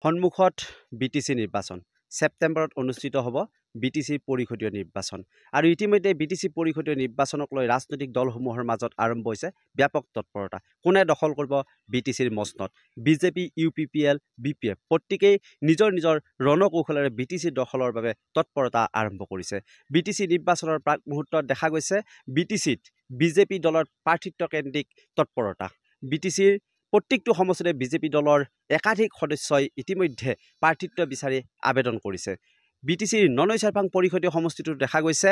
সন্মুখত BTC নিৰ্বাচন ছেপ্টেম্বৰত অনুষ্ঠিত হ'ব BTC পৰিষদীয় নিৰ্বাচন আৰু ইতিমধ্যে BTC পৰিষদীয় নিৰ্বাচনক লৈ ৰাজনৈতিক দলসমূহৰ মাজত আৰম্ভ হৈছে ব্যাপক তৎপৰতা কোনে দখল কৰিব BTCৰ মসনদ বিজেপি UPPL BPF প্ৰত্যেকেই নিজৰ নিজৰ ৰণকৌশলেৰে BTC দখলৰ বাবে তৎপৰতা আৰম্ভ কৰিছে BTC নিৰ্বাচনৰ প্ৰাক মুহূৰ্তত দেখা গৈছে BTCত বিজেপি দলৰ প্ৰাৰ্থিত্ব কেন্দ্ৰিক তৎপৰতা BTCৰ প্ৰত্যেকটো সমষ্টিতে বিজেপি দলৰ একাধিক সদস্যই ইতিমধ্যে প্ৰাৰ্থিত্ব বিচাৰি আবেদন কৰিছে BTCৰ ননৈচাৰপাং পৰিষদীয় সমষ্টিটো দেখা গৈছে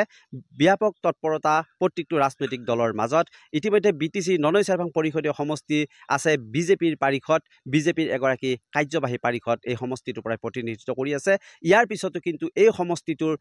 ব্যাপক তৎপৰতা প্ৰত্যেকটো ৰাজনৈতিক দলৰ মাজত ইতিমধ্যে BTC ননৈচাৰপাং পৰিষদীয় সমষ্টি আছে বিজেপিৰ পাৰিষদ বিজেপিৰ এগৰাকী কাৰ্যবাহী পাৰিষদ এই সমষ্টিটোৰ পৰা প্ৰতিনিধিত্ব কৰি আছে ইয়াৰ পিছতো কিন্তু এই সমষ্টিটোৰ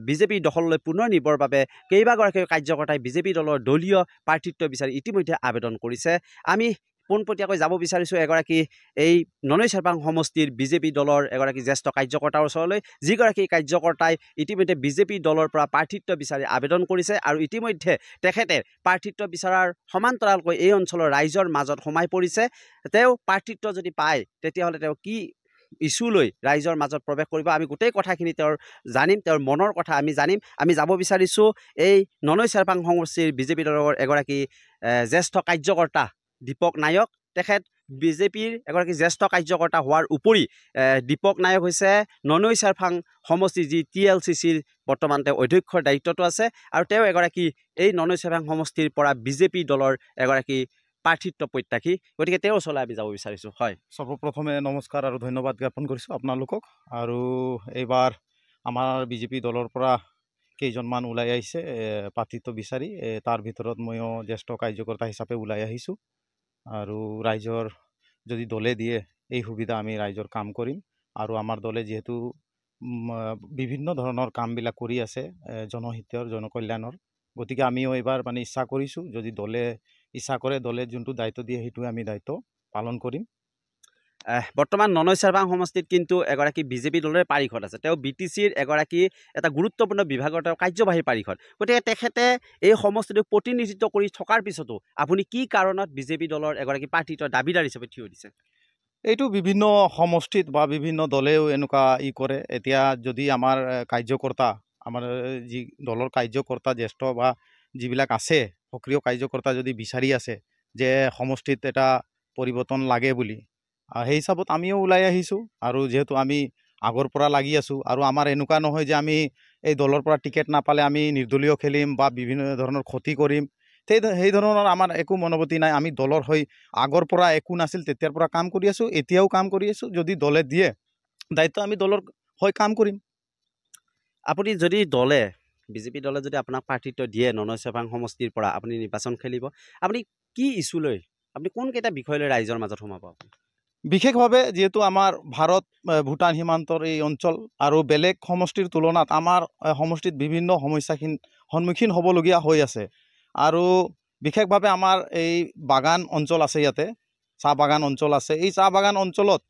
বিজেপি দখললৈ পুনৰ নিবৰ বাবে কেইবাগৰাকী কাৰ্যকৰ্তাই বিজেপি দলৰ দলীয় প্ৰাৰ্থিত্ব বিচাৰি ইতিমধ্যে আবেদন কৰিছে আমি পোনপটীয়াকৈ যাব বিচাৰিছো এগৰাকী এই ননৈচাৰপাং সমষ্টিৰ বিজেপি দলৰ এগৰাকী জ্যেষ্ঠ কাৰ্যকৰ্তাৰ ওচৰলৈ যিগৰাকী কাৰ্যকৰ্তাই ইতিমধ্যে বিজেপি দলৰ পৰা প্ৰাৰ্থিত্ব বিচাৰি আবেদন কৰিছে আৰু ইতিমধ্যে তেখেতে প্ৰাৰ্থিত্ব বিচাৰাৰ সমান্তৰালকৈ এই অঞ্চলৰ ৰাইজৰ মাজত সোমাই পৰিছে তেওঁ প্ৰাৰ্থিত্ব যদি পায় তেতিয়াহ'লে তেওঁ কি ইস্যু লৈ ৰাইজৰ মাজত প্ৰৱেশ কৰিব আমি গোটেই কথাখিনি তেওঁৰ জানিম তেওঁৰ মনৰ কথা আমি জানিম আমি যাব বিচাৰিছো এই ননৈচাৰপাং সমষ্টিৰ বিজেপি দলৰ এগৰাকী জ্যেষ্ঠ কাৰ্যকৰ্তা দীপক নায়ক তেখেত বিজেপিৰ এগৰাকী জ্যেষ্ঠ কাৰ্যকৰ্তা হোৱাৰ উপৰি দীপক নায়ক হৈছে ননৈচাৰপাং সমষ্টি যি TLCCৰ বৰ্তমান তেওঁ অধ্যক্ষৰ দায়িত্বটো আছে আৰু তেওঁ এগৰাকী এই ননৈচাৰপাং সমষ্টিৰ পৰা বিজেপি দলৰ এগৰাকী প্ৰাৰ্থিত্ব প্ৰত্যাশী গতিকে তেওঁৰ ওচৰলৈ আমি যাব বিচাৰিছো হয় সৰ্বপ্ৰথমে নমস্কাৰ আৰু ধন্যবাদ জ্ঞাপন কৰিছোঁ আপোনালোকক আৰু এইবাৰ আমাৰ বিজেপি দলৰ পৰা কেইজনমান ওলাই আহিছে প্ৰাৰ্থিত্ব বিচাৰি তাৰ ভিতৰত ময়ো জ্যেষ্ঠ কাৰ্যকৰ্তা হিচাপে ওলাই আহিছোঁ আৰু ৰাইজৰ যদি দলে দিয়ে এই সুবিধা আমি ৰাইজৰ কাম কৰিম আৰু আমাৰ দলে যিহেতু বিভিন্ন ধৰণৰ কামবিলাক কৰি আছে জনহিতৰ জনকল্যাণৰ গতিকে আমিও এইবাৰ মানে ইচ্ছা কৰিছোঁ যদি দলে ইচ্ছা কৰে দলে যোনটো দায়িত্ব দিয়ে সেইটোৱে আমি দায়িত্ব পালন কৰিম বৰ্তমান ননৈচাৰপাং সমষ্টিত কিন্তু এগৰাকী বিজেপি দলৰে পাৰিষদ আছে তেওঁ BTCৰ এগৰাকী এটা গুৰুত্বপূৰ্ণ বিভাগৰ তেওঁ কাৰ্যবাহী পাৰিষদ গতিকে তেখেতে এই সমষ্টিটোক প্ৰতিনিধিত্ব কৰি থকাৰ পিছতো আপুনি কি কাৰণত বিজেপি দলৰ এগৰাকী প্ৰাৰ্থিত্বৰ দাবীদাৰ হিচাপে থিয় দিছে এইটো বিভিন্ন সমষ্টিত বা বিভিন্ন দলেও এনেকুৱা কৰে এতিয়া যদি আমাৰ কাৰ্যকৰ্তা আমাৰ যি দলৰ কাৰ্যকৰ্তা জ্যেষ্ঠ বা যিবিলাক আছে সক্ৰিয় কাৰ্যকৰ্তা যদি বিচাৰি আছে যে সমষ্টিত এটা পৰিৱৰ্তন লাগে বুলি সেই হিচাপত আমিও ওলাই আহিছোঁ আৰু যিহেতু আমি আগৰ পৰা লাগি আছোঁ আৰু আমাৰ এনেকুৱা নহয় যে আমি এই দলৰ পৰা টিকেট নাপালে আমি নিৰ্দলীয় খেলিম বা বিভিন্ন ধৰণৰ ক্ষতি কৰিম সেই ধৰণৰ আমাৰ একো মনোবৃত্তি নাই আমি দলৰ হৈ আগৰ পৰা একো নাছিল তেতিয়াৰ পৰা কাম কৰি আছোঁ এতিয়াও কাম কৰি আছোঁ যদি দলে দিয়ে দায়িত্ব আমি দলৰ হৈ কাম কৰিম আপুনি যদি দলে বিজেপি দলে যদি আপোনাক প্ৰাৰ্থিত্ব দিয়ে ননৈচাৰপাং সমষ্টিৰ পৰা আপুনি নিৰ্বাচন খেলিব আপুনি কি ইস্যু লৈ আপুনি কোনকেইটা বিষয় লৈ ৰাইজৰ মাজত সোমাব বিশেষভাৱে যিহেতু আমাৰ ভাৰত ভূটান সীমান্তৰ এই অঞ্চল আৰু বেলেগ সমষ্টিৰ তুলনাত আমাৰ সমষ্টিত বিভিন্ন সমস্যাৰ সন্মুখীন হ'বলগীয়া হৈ আছে আৰু বিশেষভাৱে আমাৰ এই বাগান অঞ্চল আছে ইয়াতে চাহ বাগান অঞ্চল আছে এই চাহ বাগান অঞ্চলত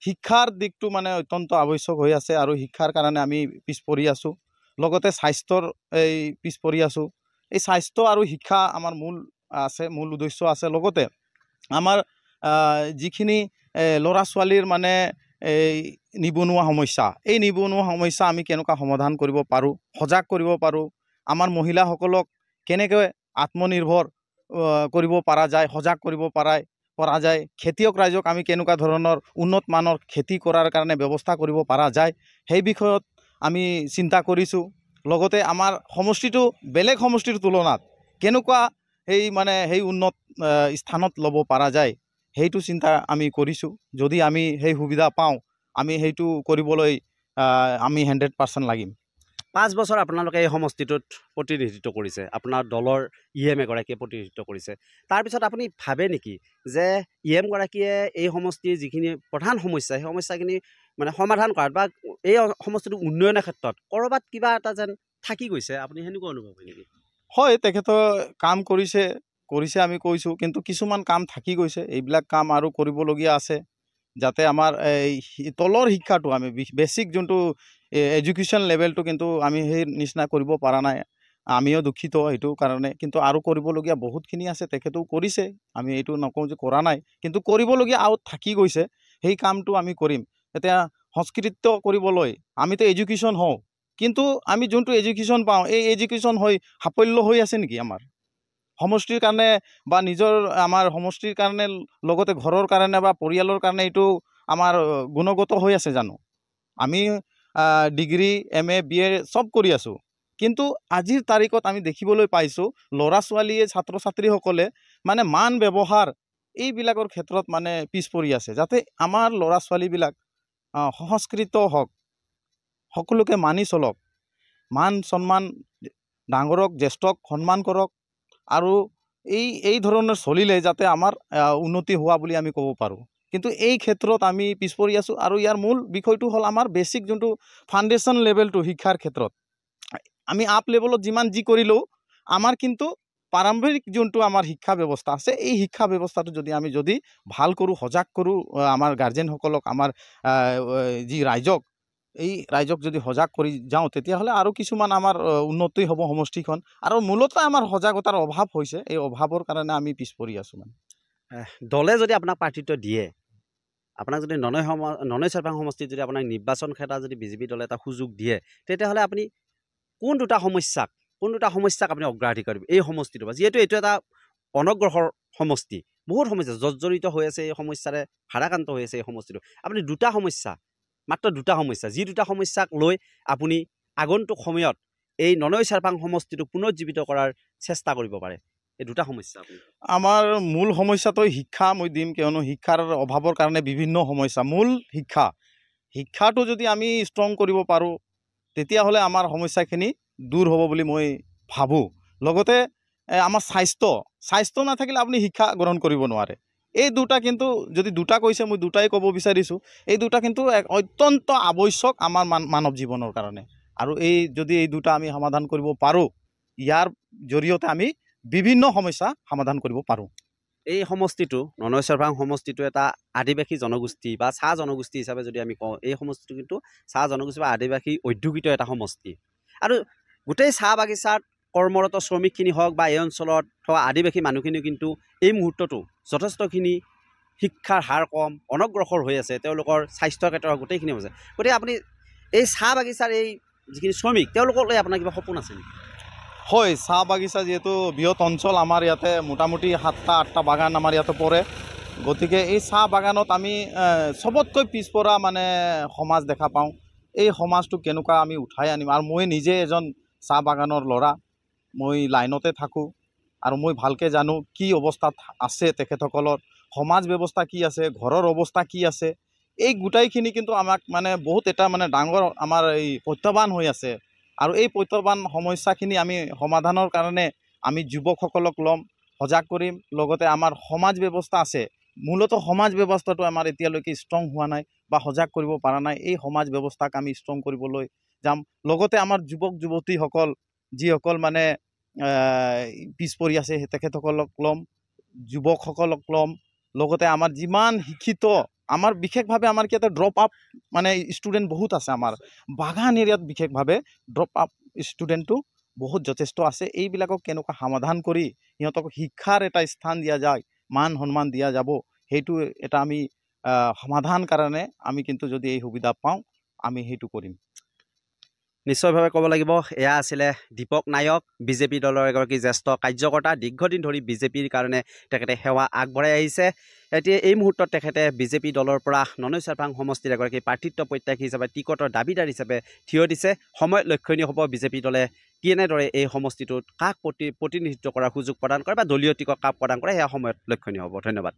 শিক্ষাৰ দিকটো মানে অত্যন্ত আৱশ্যক হৈ আছে আৰু শিক্ষাৰ কাৰণে আমি পিছ পৰি আছোঁ লগতে স্বাস্থ্যৰ এই পিছ পৰি আছোঁ এই স্বাস্থ্য আৰু শিক্ষা আমাৰ মূল উদ্দেশ্য আছে লগতে আমাৰ যিখিনি ল'ৰা ছোৱালীৰ মানে এই নিবনুৱা সমস্যা এই নিবনুৱা সমস্যা আমি কেনেকুৱা সমাধান কৰিব পাৰোঁ সজাগ কৰিব পাৰোঁ আমাৰ মহিলাসকলক কেনেকৈ আত্মনিৰ্ভৰ কৰিব পৰা যায় সজাগ কৰিব পৰা যায় খেতিয়ক ৰাইজক আমি কেনেকুৱা ধৰণৰ উন্নত মানৰ খেতি কৰাৰ কাৰণে ব্যৱস্থা কৰিব পৰা যায় সেই বিষয়ত আমি চিন্তা কৰিছোঁ লগতে আমাৰ সমষ্টিটো বেলেগ সমষ্টিৰ তুলনাত কেনেকুৱা সেই উন্নত স্থানত ল'ব পৰা যায় সেইটো চিন্তা আমি কৰিছোঁ যদি আমি সেই সুবিধা পাওঁ আমি সেইটো কৰিবলৈ আমি 100% লাগিম 5 বছৰ আপোনালোকে এই সমষ্টিটোত প্ৰতিনিধিত্ব কৰিছে আপোনাৰ দলৰ EM এগৰাকীয়ে প্ৰতিনিধিত্ব কৰিছে তাৰপিছত আপুনি ভাবে নেকি যে EM গৰাকীয়ে এই সমষ্টিৰ যিখিনি প্ৰধান সমস্যা সেই সমস্যাখিনি মানে সমাধান কৰাত বা এই সমষ্টিটোৰ উন্নয়নৰ ক্ষেত্ৰত কৰবাত কিবা এটা যেন থাকি গৈছে আপুনি হেনেকুৱা অনুভৱ হয় নেকি হয় তেখেতৰ কাম কৰিছে আমি কৈছোঁ কিন্তু কিছুমান কাম থাকি গৈছে এইবিলাক কাম আৰু কৰিবলগীয়া আছে যাতে আমাৰ এই তলৰ শিক্ষাটো আমি বেসিক যোনটো এডুকেশ্যন লেভেলটো কিন্তু আমি সেই নিচিনা কৰিব পৰা নাই আমিও দুখিত এইটো কাৰণে কিন্তু আৰু কৰিবলগীয়া বহুতখিনি আছে তেখেতেও কৰিছে আমি এইটো নকওঁ যে কৰা নাই কিন্তু কৰিবলগীয়া আৰু থাকি গৈছে সেই কামটো আমি কৰিম এতিয়া সংস্কৃত কৰিবলৈ আমিতো এডুকেশ্যন হওঁ, কিন্তু আমি যোনটো এডুকেশ্যন পাওঁ এই এডুকেশ্যন হৈ সাফল্য হৈ আছে নেকি আমাৰ সমষ্টিৰ কাৰণে বা নিজৰ আমাৰ সমষ্টিৰ কাৰণে লগতে ঘৰৰ কাৰণে বা পৰিয়ালৰ কাৰণে এইটো আমাৰ গুণগত হৈ আছে জানো? আমি ডিগ্ৰী MA BA চব কৰি আছোঁ, কিন্তু আজিৰ তাৰিখত আমি দেখিবলৈ পাইছোঁ ল'ৰা ছোৱালীয়ে ছাত্ৰ ছাত্ৰীসকলে মানে মান ব্যৱহাৰ এইবিলাকৰ ক্ষেত্ৰত মানে পিছ পৰি আছে। যাতে আমাৰ ল'ৰা ছোৱালীবিলাক সংস্কৃত হওক, সকলোকে মানি চলক, মান সন্মান, ডাঙৰক জ্যেষ্ঠক সন্মান কৰক, আৰু এই ধৰণৰ চলিলে যাতে আমাৰ উন্নতি হোৱা বুলি আমি ক'ব পাৰোঁ। কিন্তু এই ক্ষেত্ৰত আমি পিছ পৰি আছোঁ, আৰু ইয়াৰ মূল বিষয়টো হ'ল আমাৰ বেছিক যোনটো ফাউণ্ডেশ্যন লেভেলটো শিক্ষাৰ ক্ষেত্ৰত আমি আপ লেভেলত যিমান যি কৰিলেও আমাৰ কিন্তু প্ৰাৰম্ভিক যোনটো আমাৰ শিক্ষা ব্যৱস্থা আছে এই শিক্ষা ব্যৱস্থাটো আমি যদি ভাল কৰোঁ, সজাগ কৰোঁ আমাৰ গাৰ্জেনসকলক, আমাৰ যি ৰাইজক, এই ৰাইজক যদি সজাগ কৰি যাওঁ তেতিয়াহ'লে আৰু কিছুমান আমাৰ উন্নতি হ'ব সমষ্টিখন। আৰু মূলতঃ আমাৰ সজাগতাৰ অভাৱ হৈছে, এই অভাৱৰ কাৰণে আমি পিছ পৰি আছোঁ। মানে দলে যদি আপোনাক প্ৰাৰ্থিত্ব দিয়ে, আপোনাক যদি ননৈ চেৰপাং সমষ্টিত যদি আপোনাক নিৰ্বাচন ক্ষেত্ৰত যদি BJP দলে এটা সুযোগ দিয়ে, তেতিয়াহ'লে আপুনি কোন দুটা সমস্যাক আপুনি অগ্ৰাধিকাৰ দিব এই সমষ্টিটোৰ পৰা? যিহেতু এইটো এটা অনগ্ৰসৰ সমষ্টি, বহুত সমস্যা জৰ্জৰিত হৈ আছে, এই সমস্যাৰে ভাৰাক্ৰান্ত হৈ আছে এই সমষ্টিটো। আপুনি মাত্ৰ দুটা সমস্যা, যি দুটা সমস্যাক লৈ আপুনি আগন্তুক সময়ত এই ননৈ চেৰপাং সমষ্টিটো পুনৰুজ্জীৱিত কৰাৰ চেষ্টা কৰিব পাৰে, এই দুটা সমস্যা আপুনি? আমাৰ মূল সমস্যাটো শিক্ষা মই দিম, কিয়নো শিক্ষাৰ অভাৱৰ কাৰণে বিভিন্ন সমস্যা। মূল শিক্ষাটো যদি আমি ষ্ট্ৰং কৰিব পাৰোঁ তেতিয়াহ'লে আমাৰ সমস্যাখিনি দূৰ হ'ব বুলি মই ভাবোঁ। লগতে আমাৰ স্বাস্থ্য নাথাকিলে আপুনি শিক্ষা গ্ৰহণ কৰিব নোৱাৰে। এই দুটা কিন্তু যদি দুটা কৈছে মই দুটাই ক'ব বিচাৰিছোঁ, এই দুটা কিন্তু এক অত্যন্ত আৱশ্যক আমাৰ মানৱ জীৱনৰ কাৰণে। আৰু যদি এই দুটা আমি সমাধান কৰিব পাৰোঁ, ইয়াৰ জৰিয়তে আমি বিভিন্ন সমস্যা সমাধান কৰিব পাৰোঁ। এই সমষ্টিটো ননৈ চেৰপাং সমষ্টিটো এটা আদিবাসী জনগোষ্ঠী বা চাহ জনগোষ্ঠী হিচাপে যদি আমি কওঁ, এই সমষ্টিটো কিন্তু চাহ জনগোষ্ঠী বা আদিবাসী অধ্যুষিত এটা সমষ্টি। আৰু গোটেই চাহ বাগিচাত কৰ্মৰত শ্ৰমিকখিনি হওক বা এই অঞ্চলত থকা আদিবাসী মানুহখিনিও কিন্তু এই মুহূৰ্ততো যথেষ্টখিনি শিক্ষাৰ হাৰ কম, অনগ্ৰসৰ হৈ আছে, তেওঁলোকৰ স্বাস্থ্যৰ ক্ষেত্ৰত গোটেইখিনি হৈছে। গতিকে আপুনি এই চাহ বাগিচাৰ এই যিখিনি শ্ৰমিক, তেওঁলোকক লৈ আপোনাৰ কিবা সপোন আছে নেকি? হয়, চাহ বাগিচা যিহেতু বৃহৎ অঞ্চল, আমাৰ ইয়াতে মোটামুটি 7টা-8টা বাগান আমাৰ ইয়াতে পৰে। গতিকে এই চাহ বাগানত আমি চবতকৈ পিছপৰা মানে সমাজ দেখা পাওঁ। এই সমাজটো কেনেকুৱা আমি উঠাই আনিম। আৰু মই নিজে এজন চাহ বাগানৰ ল'ৰা, মই লাইনতে থাকোঁ, আৰু মই ভালকৈ জানো কি অৱস্থাত আছে তেখেতসকলৰ, সমাজ ব্যৱস্থা কি আছে, ঘৰৰ অৱস্থা কি আছে। এই গোটাইখিনি কিন্তু আমাক মানে বহুত এটা মানে ডাঙৰ আমাৰ এই প্ৰত্যাহ্বান হৈ আছে। আৰু এই প্ৰত্যাহ্বান সমস্যাখিনি আমি সমাধানৰ কাৰণে আমি যুৱকসকলক ল'ম, সজাগ কৰিম। লগতে আমাৰ সমাজ ব্যৱস্থা আছে, মূলতঃ সমাজ ব্যৱস্থাটো আমাৰ এতিয়ালৈকে ষ্ট্ৰং হোৱা নাই বা সজাগ কৰিব পৰা নাই। এই সমাজ ব্যৱস্থাক আমি ষ্ট্ৰং কৰিবলৈ যাম। লগতে আমাৰ যুৱক যুৱতীসকল যিসকল মানে পিছ পৰি আছে তেখেতসকলক ল'ম, যুৱকসকলক ল'ম। লগতে আমাৰ যিমান শিক্ষিত, আমাৰ বিশেষভাৱে আমাৰ কি এটা ড্ৰপ আপ মানে ষ্টুডেণ্ট বহুত আছে। আমাৰ বাগান এৰিয়াত বিশেষভাৱে ড্ৰপ আপ ষ্টুডেণ্টটো বহুত যথেষ্ট আছে। এইবিলাকক কেনেকুৱা সমাধান কৰি সিহঁতক শিক্ষাৰ এটা স্থান দিয়া যায়, মান সন্মান দিয়া যাব, সেইটো এটা আমি সমাধান কাৰণে আমি কিন্তু যদি এই সুবিধা পাওঁ আমি সেইটো কৰিম। নিশ্চয়ভাৱে ক'ব লাগিব, এয়া আছিলে দীপক নায়ক, BJP দলৰ এগৰাকী জ্যেষ্ঠ কাৰ্যকৰ্তা। দীৰ্ঘদিন ধৰি BJPৰ কাৰণে তেখেতে সেৱা আগবঢ়াই আহিছে। এতিয়া এই মুহূৰ্তত তেখেতে BJP দলৰ পৰা ননৈ চেৰপাং সমষ্টিৰ এগৰাকী প্ৰাৰ্থিত্ব প্ৰত্যাশী হিচাপে টিকটৰ দাবীদাৰ হিচাপে থিয় দিছে। সময়ত লক্ষণীয় হ'ব BJP দলে কেনেদৰে এই সমষ্টিটোত কাক প্ৰতিনিধিত্ব কৰাৰ সুযোগ প্ৰদান কৰে বা দলীয় টিকট কাক প্ৰদান কৰে, সেয়া সময়ত লক্ষণীয় হ'ব। ধন্যবাদ।